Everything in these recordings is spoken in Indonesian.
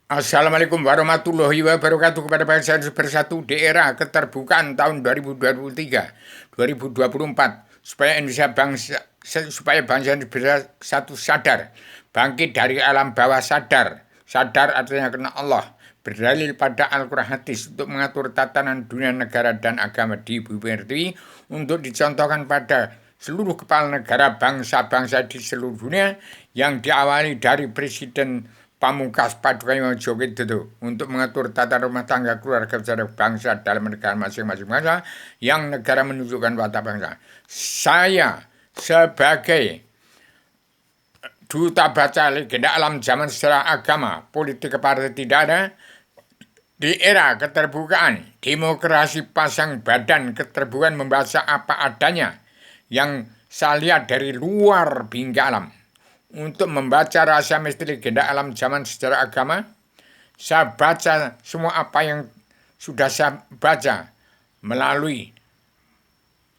Assalamualaikum warahmatullahi wabarakatuh kepada bangsa bersatu di era keterbukaan tahun 2023, 2024 supaya bangsa bersatu sadar, bangkit dari alam bawah sadar. Sadar artinya kena Allah, berdalil pada Al-Quran hadis untuk mengatur tatanan dunia negara dan agama di bumi pertiwi untuk dicontohkan pada seluruh kepala negara bangsa-bangsa di seluruh dunia yang diawali dari Presiden Pamungkas Paduka Djoko Widodo untuk mengatur tata rumah tangga keluarga besar bangsa dalam negara masing-masing bangsa yang negara menunjukkan watak bangsa. Saya sebagai duta baca legenda alam zaman sejarah agama, politik kepartai tidak ada, di era keterbukaan, demokrasi pasang badan keterbukaan membaca apa adanya yang saya lihat dari luar bingkai alam. Untuk membaca rahasia misteri legenda alam zaman sejarah agama, saya baca semua apa yang sudah saya baca melalui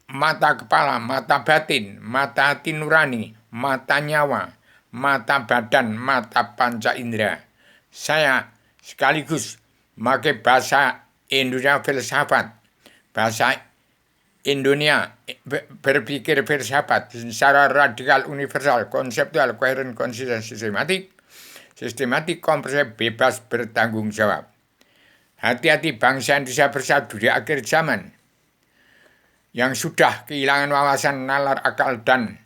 mata kepala, mata batin, mata hati nurani, mata nyawa, mata badan, mata panca indera. Saya sekaligus memakai bahasa Indonesia filsafat, bahasa Indonesia berpikir filsafat secara radikal, universal, konseptual, koheren, konsisten, sistematik, komprehensif, bebas, bertanggung jawab. Hati-hati bangsa Indonesia bersatu di akhir zaman yang sudah kehilangan wawasan, nalar, akal, dan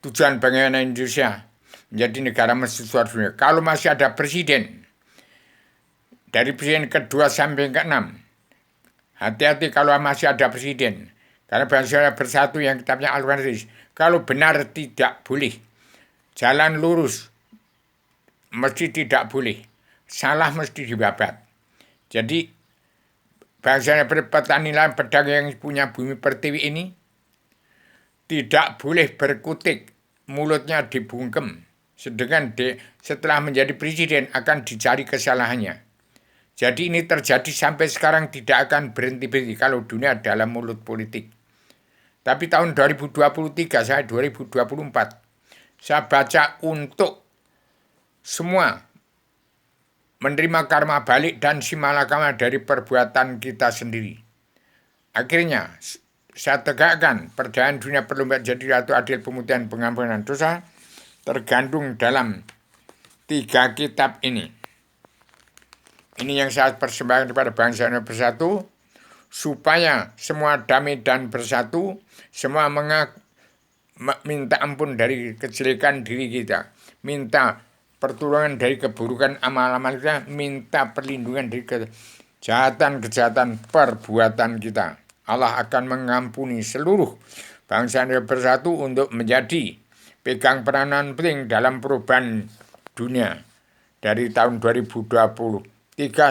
tujuan bagaimana Indonesia menjadi negara mercusuar dunia. Kalau masih ada presiden, dari presiden kedua sampai ke-6, hati-hati kalau masih ada presiden. Karena bangsa bersatu yang kitabnya Al-Quran hadis. Kalau benar tidak boleh. Jalan lurus mesti tidak boleh. Salah mesti dibabat. Jadi bangsa berpetani lain pedagang yang punya bumi pertiwi ini tidak boleh berkutik. Mulutnya dibungkem. Sedangkan setelah menjadi presiden akan dicari kesalahannya. Jadi ini terjadi sampai sekarang tidak akan berhenti-berhenti kalau dunia dalam mulut politik. Tapi tahun 2023 saya 2024 saya baca untuk semua menerima karma balik dan simalakama dari perbuatan kita sendiri. Akhirnya saya tegakkan perdamaian dunia perlu menjadi ratu adil, pemutihan, pengampunan dosa tergantung dalam 3 kitab ini. Ini yang saya persembahkan kepada bangsa Indonesia bersatu, supaya semua damai dan bersatu, semua minta ampun dari kejelekan diri kita, minta pertolongan dari keburukan amal-amal kita, minta perlindungan dari kejahatan-kejahatan perbuatan kita. Allah akan mengampuni seluruh bangsa Indonesia bersatu untuk menjadi pegang peranan penting dalam perubahan dunia dari tahun 2023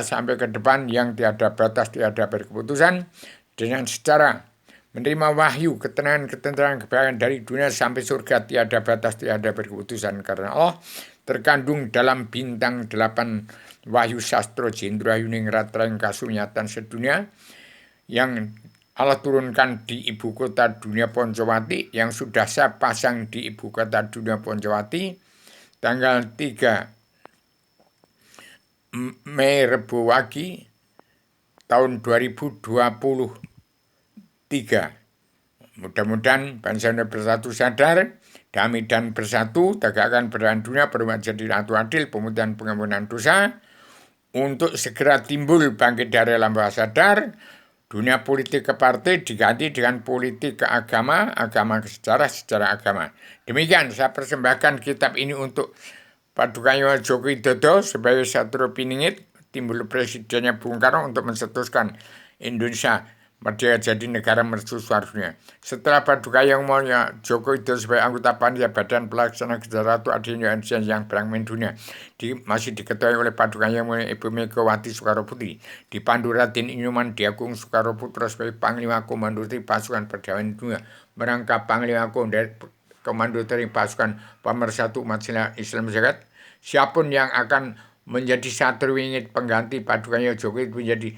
sampai ke depan yang tiada batas, tiada berkeputusan, dengan secara menerima wahyu, ketenangan, kebahagiaan dari dunia sampai surga, tiada batas, tiada berkeputusan, karena Allah terkandung dalam bintang 8 wahyu sastro jendra yuning ratreng kasunyatan sedunia yang Allah turunkan di ibu kota dunia Poncowati, yang sudah saya pasang di ibu kota dunia Poncowati tanggal 3 Mei Rebo Wage tahun 2023. Mudah-mudahan bangsa Indonesia bersatu sadar, damai dan bersatu, tegakkan perdamaian dunia, perubahan jadi ratu adil, pemutihan pengampunan dosa, untuk segera timbul bangkit dari alam bawah sadar. Dunia politik ke partai diganti dengan politik ke agama, agama ke sejarah, sejarah agama. Demikian saya persembahkan kitab ini untuk Paduka Djoko Widodo sebagai satu piningit, timbul presidennya Bung Karno untuk mencetuskan Indonesia merdeka jadi negara mercusuar dunia. Setelah Paduka yang mulia Djoko Widodo sebagai anggota panitia badan pelaksana kejuaraan Ratu Adil Indonesia yang berangkat dunia masih diketuai oleh Paduka yang mulia Ibu Megawati Soekarno Putri, dipandu Raden Inyuman Diagung Soekarno Putra sebagai Panglima Komando Pasukan Perdamaian Dunia, merangkap Panglima Komando Pasukan Pemersatu Umat Islam Zakat. Siapapun yang akan menjadi satu wingit pengganti Paduka Djoko itu menjadi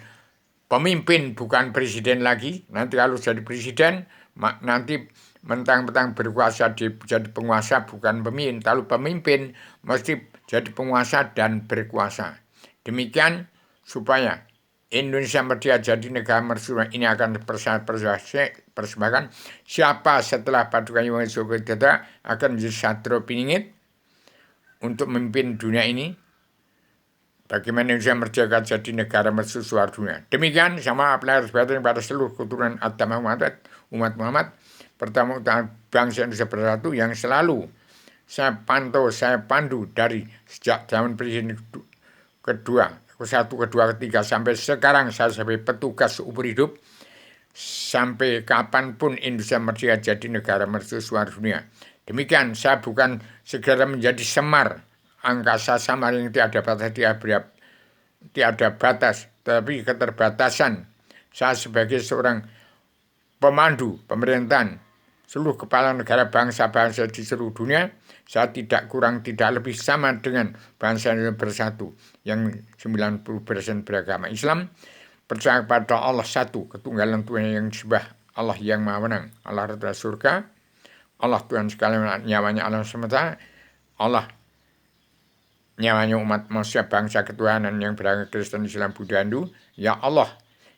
pemimpin, bukan presiden lagi. Nanti kalau jadi presiden, nanti mentang-mentang berkuasa jadi penguasa, bukan pemimpin. Kalau pemimpin mesti jadi penguasa dan berkuasa. Demikian supaya Indonesia merdeka jadi negara mercusuar ini akan persembahkan siapa setelah Paduka Hyang Joko Widodo akan menjadi Satrio Piningit untuk memimpin dunia ini. Bagaimana Indonesia merdeka jadi negara mercusuar dunia. Demikian sama pelajar batin pada seluruh keturunan Adam umat Muhammad. Pertama bangsa Indonesia bersatu yang selalu saya pantau, saya pandu dari sejak zaman presiden kedua, satu, kedua, ketiga sampai sekarang saya sebagai petugas seumur hidup sampai kapanpun Indonesia merdeka jadi negara mercusuar dunia. Demikian saya bukan segera menjadi Semar, angkasa samar yang tidak ada batas, tapi keterbatasan. Saya sebagai seorang pemandu pemerintahan seluruh kepala negara bangsa-bangsa di seluruh dunia, saya tidak kurang tidak lebih sama dengan bangsa yang bersatu yang 90% beragama Islam, percaya pada Allah satu, ketunggalan Tuhan yang disembah, Allah yang maha menang, Allah Raja surga, Allah Tuhan sekalian, nyawanya alam semesta, Allah nyawanya umat manusia bangsa ketuhanan yang beragama Kristen, Islam, Buddha, Hindu, ya Allah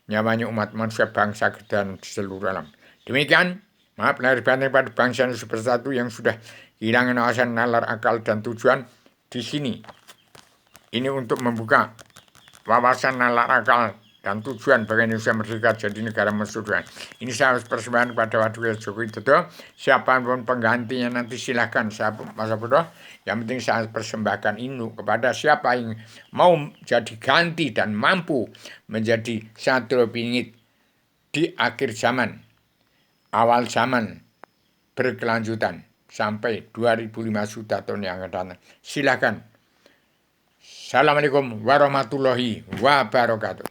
nyawanya umat manusia bangsa ketuhanan di seluruh alam. Demikian, maaf lahir batin pada bangsa Indonesia bersatu yang sudah kehilangan wawasan, nalar, akal, dan tujuan di sini. Ini untuk membuka wawasan, nalar, akal, dan tujuan bagi Indonesia merdeka jadi negara mercusuar. Ini saya harus persembahkan kepada Paduka Joko Widodo. Siapapun penggantinya nanti silahkan Masa Bodoh. Yang penting saya persembahkan ini kepada siapa yang mau jadi ganti dan mampu menjadi Satrio Piningit di akhir zaman, awal zaman berkelanjutan sampai 2005 tahun yang akan datang. Silakan. Assalamualaikum warahmatullahi wabarakatuh.